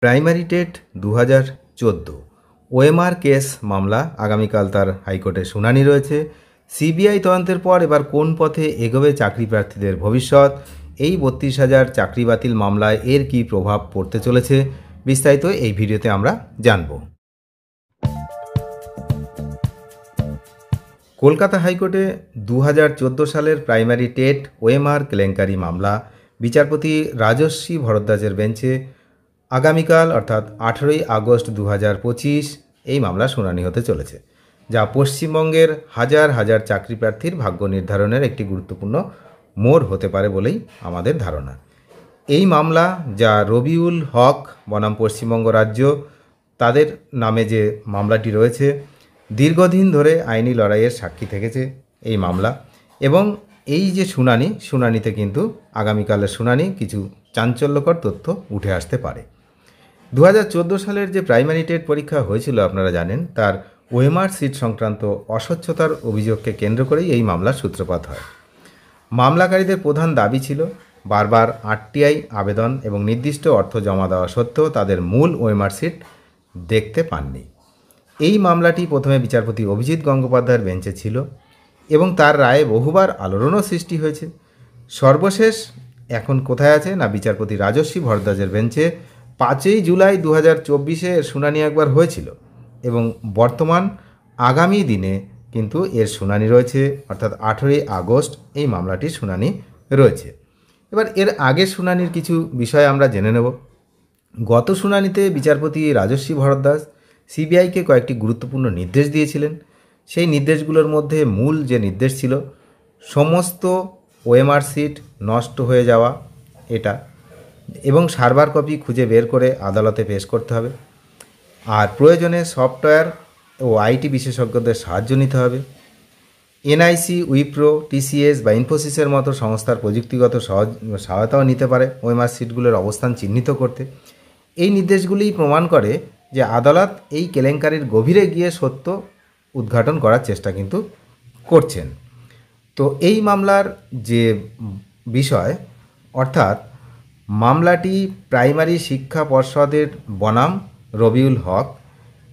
Primary TET 2014 OMR case মামলা আগামীকাল তার হাইকোর্টে শুনানি রয়েছে। সিবিআই তদন্তের পর এবার কোন পথে এগোবে চাকরি প্রার্থীদের ভবিষ্যৎ, এই 32,000 চাকরি বাতিল মামলায় এর কী প্রভাব পড়তে চলেছে, বিস্তারিত এই ভিডিওতে আমরা জানব। কলকাতা হাইকোর্টে 2014 সালের প্রাইমারি টেট ওএমআর কেলেঙ্কারি মামলা বিচারপতি রাজস্বী ভরদ্বাজের বেঞ্চে আগামীকাল অর্থাৎ 18ই আগস্ট 2025 এই মামলা শুনানি হতে চলেছে, যা পশ্চিমবঙ্গের হাজার হাজার চাকরি প্রার্থীর ভাগ্য নির্ধারণের একটি গুরুত্বপূর্ণ মোড় হতে পারে বলেই আমাদের ধারণা। এই মামলা, যা রবিউল হক বনাম পশ্চিমবঙ্গ রাজ্য তাদের নামে যে মামলাটি রয়েছে, দীর্ঘদিন ধরে আইনি লড়াইয়ের সাক্ষী থেকেছে এই মামলা। এবং এই যে শুনানিতে কিন্তু আগামীকালের শুনানি কিছু চাঞ্চল্যকর তথ্য উঠে আসতে পারে। 2014 সালের যে প্রাইমারি টেট পরীক্ষা হয়েছিল আপনারা জানেন, তার ওএমআর সিট সংক্রান্ত অস্বচ্ছতার অভিযোগকে কেন্দ্র করেই এই মামলার সূত্রপাত হয়। মামলাকারীদের প্রধান দাবি ছিল বারবার আরটিআই আবেদন এবং নির্দিষ্ট অর্থ জমা দেওয়া সত্ত্বেও তাদের মূল ওএমআর সিট দেখতে পাননি। এই মামলাটি প্রথমে বিচারপতি অভিজিৎ গঙ্গোপাধ্যায়ের বেঞ্চে ছিল এবং তার রায়ে বহুবার আলোড়নও সৃষ্টি হয়েছে। সর্বশেষ এখন কোথায় আছে না, বিচারপতি রাজস্বী ভরদ্বাজের বেঞ্চে 5ই জুলাই 2024 এর শুনানি একবার হয়েছিল এবং বর্তমান আগামী দিনে কিন্তু এর শুনানি রয়েছে, অর্থাৎ 18ই আগস্ট এই মামলাটির শুনানি রয়েছে। এবার এর আগের শুনানির কিছু বিষয় আমরা জেনে নেব। গত শুনানিতে বিচারপতি রাজস্বী ভরদ্বাজ সিবিআইকে কয়েকটি গুরুত্বপূর্ণ নির্দেশ দিয়েছিলেন। সেই নির্দেশগুলোর মধ্যে মূল যে নির্দেশ ছিল, সমস্ত ওএমআর সিট নষ্ট হয়ে যাওয়া এটা, এবং সার্ভার কপি খুঁজে বের করে আদালতে পেশ করতে হবে, আর প্রয়োজনে সফটওয়্যার ও আইটি বিশেষজ্ঞদের সাহায্য নিতে হবে। এনআইসি, উইপ্রো, টিসিএস বা ইনফোসিসের মতো সংস্থার প্রযুক্তিগত সহায়তাও নিতে পারে ওএমআর সিটগুলোর অবস্থান চিহ্নিত করতে। এই নির্দেশগুলিই প্রমাণ করে যে আদালত এই কেলেঙ্কারির গভীরে গিয়ে সত্য উদ্ঘাটন করার চেষ্টা কিন্তু করছেন। তো এই মামলার যে বিষয়, অর্থাৎ মামলাটি প্রাইমারি শিক্ষা পর্ষদের বনাম রবিউল হক,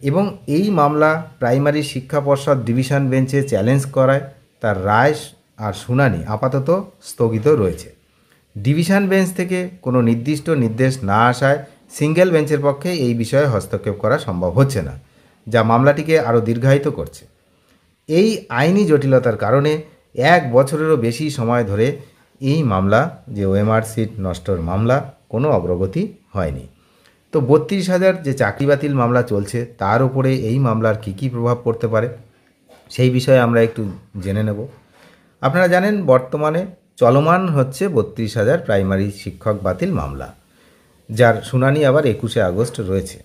এবং এই মামলা প্রাইমারি শিক্ষা পর্ষদ ডিভিশন বেঞ্চে চ্যালেঞ্জ করায় তার রায় আর শুনানি আপাতত স্থগিত রয়েছে। ডিভিশন বেঞ্চ থেকে কোনো নির্দিষ্ট নির্দেশ না আসায় সিঙ্গেল বেঞ্চের পক্ষে এই বিষয়ে হস্তক্ষেপ করা সম্ভব হচ্ছে না, যা মামলাটিকে আরও দীর্ঘায়িত করছে। এই আইনি জটিলতার কারণে 1 বছরেরও বেশি সময় ধরে এই মামলা, যে ওএমআর সিট নষ্টর মামলা, কোনো অগ্রগতি হয়নি। তো 32,000 যে চাকরি বাতিল মামলা চলছে, তার উপরে এই মামলার কী প্রভাব পড়তে পারে সেই বিষয়ে আমরা একটু জেনে নেব। আপনারা জানেন, বর্তমানে চলমান হচ্ছে 32,000 প্রাইমারি শিক্ষক বাতিল মামলা, যার শুনানি আবার 21শে আগস্ট রয়েছে।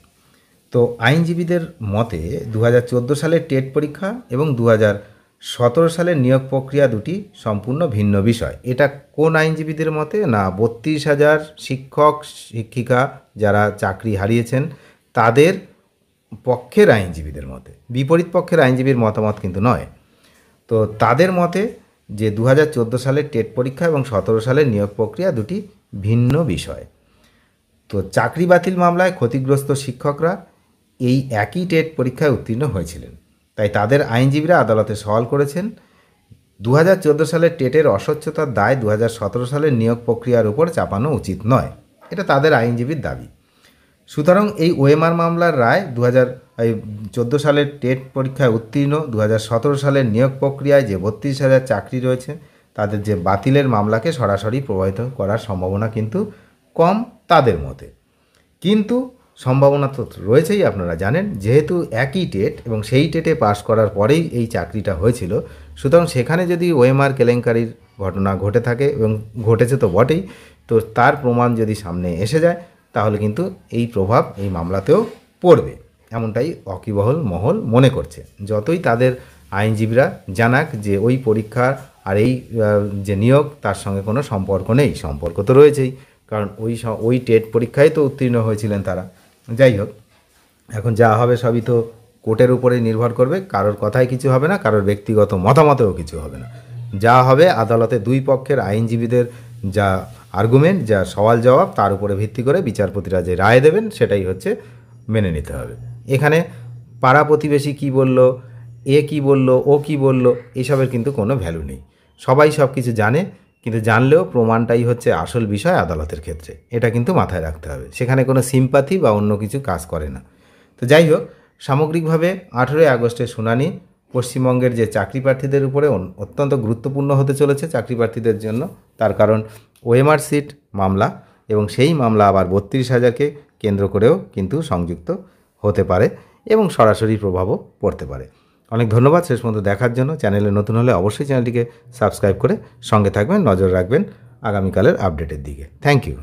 তো আইনজীবীদের মতে 2014 সালের টেট পরীক্ষা এবং 2017 সালের নিয়োগ প্রক্রিয়া দুটি সম্পূর্ণ ভিন্ন বিষয়। এটা কোন আইনজীবীদের মতে না, 32,000 শিক্ষক শিক্ষিকা যারা চাকরি হারিয়েছেন তাদের পক্ষের আইনজীবীদের মতে, বিপরীত পক্ষের আইনজীবীর মতামত কিন্তু নয়। তো তাদের মতে যে 2014 সালের টেট পরীক্ষা এবং 17 সালের নিয়োগ প্রক্রিয়া দুটি ভিন্ন বিষয়। তো চাকরি বাতিল মামলায় ক্ষতিগ্রস্ত শিক্ষকরা এই একই টেট পরীক্ষায় উত্তীর্ণ হয়েছিলেন, তাই তাদের আইনজীবীরা আদালতে সওয়াল করেছেন 2014 সালের টেটের অস্বচ্ছতার দায় 2017 সালের নিয়োগ প্রক্রিয়ার উপর চাপানো উচিত নয়, এটা তাদের আইনজীবীর দাবি। সুতরাং এই ওএমআর মামলার রায় 2014 সালের টেট পরীক্ষায় উত্তীর্ণ 2017 সালের নিয়োগ প্রক্রিয়ায় যে 32,000 চাকরি রয়েছে তাদের যে বাতিলের মামলাকে সরাসরি প্রভাবিত করার সম্ভাবনা কিন্তু কম তাদের মতে। কিন্তু সম্ভাবনা তো রয়েছেই, আপনারা জানেন, যেহেতু একই টেট এবং সেই টেটে পাশ করার পরেই এই চাকরিটা হয়েছিল, সুতরাং সেখানে যদি ওএমআর কেলেঙ্কারির ঘটনা ঘটে থাকে, এবং ঘটেছে তো বটেই, তো তার প্রমাণ যদি সামনে এসে যায় তাহলে কিন্তু এই প্রভাব এই মামলাতেও পড়বে, এমনটাই ওয়াকিবহাল মহল মনে করছে। যতই তাদের আইনজীবীরা জানাক যে ওই পরীক্ষা আর এই যে নিয়োগ তার সঙ্গে কোনো সম্পর্ক নেই, সম্পর্ক তো রয়েছেই, কারণ ওই টেট পরীক্ষায় তো উত্তীর্ণ হয়েছিলেন তারা। যাই হোক, এখন যা হবে সবই তো কোর্টের উপরেই নির্ভর করবে, কারোর কথায় কিছু হবে না, কারোর ব্যক্তিগত মতামতেও কিছু হবে না। যা হবে আদালতে দুই পক্ষের আইনজীবীদের যা আর্গুমেন্ট, যা সওয়াল জবাব, তার উপরে ভিত্তি করে বিচারপতিরা যে রায় দেবেন সেটাই হচ্ছে মেনে নিতে হবে। এখানে পাড়া প্রতিবেশী কী বলল, এ কী বলল, ও কী বলল, এসবের কিন্তু কোনো ভ্যালু নেই। সবাই সব কিছু জানে, কিন্তু জানলেও প্রমাণটাই হচ্ছে আসল বিষয় আদালতের ক্ষেত্রে, এটা কিন্তু মাথায় রাখতে হবে। সেখানে কোনো সিম্পাথি বা অন্য কিছু কাজ করে না। তো যাই হোক, সামগ্রিকভাবে 18 আগস্টের শুনানি পশ্চিমবঙ্গের যে চাকরি প্রার্থীদের উপরে অত্যন্ত গুরুত্বপূর্ণ হতে চলেছে চাকরি প্রার্থীদের জন্য। তার কারণ ওএমআর সিট মামলা, এবং সেই মামলা আবার 32,000কে কেন্দ্র করেও কিন্তু সংযুক্ত হতে পারে এবং সরাসরি প্রভাবও পড়তে পারে। অনেক ধন্যবাদ শেষ পর্যন্ত দেখার জন্য। চ্যানেলে নতুন হলে অবশ্যই চ্যানেলটিকে সাবস্ক্রাইব করে সঙ্গে থাকবেন, নজর রাখবেন আগামীকালের আপডেটের দিকে। Thank you.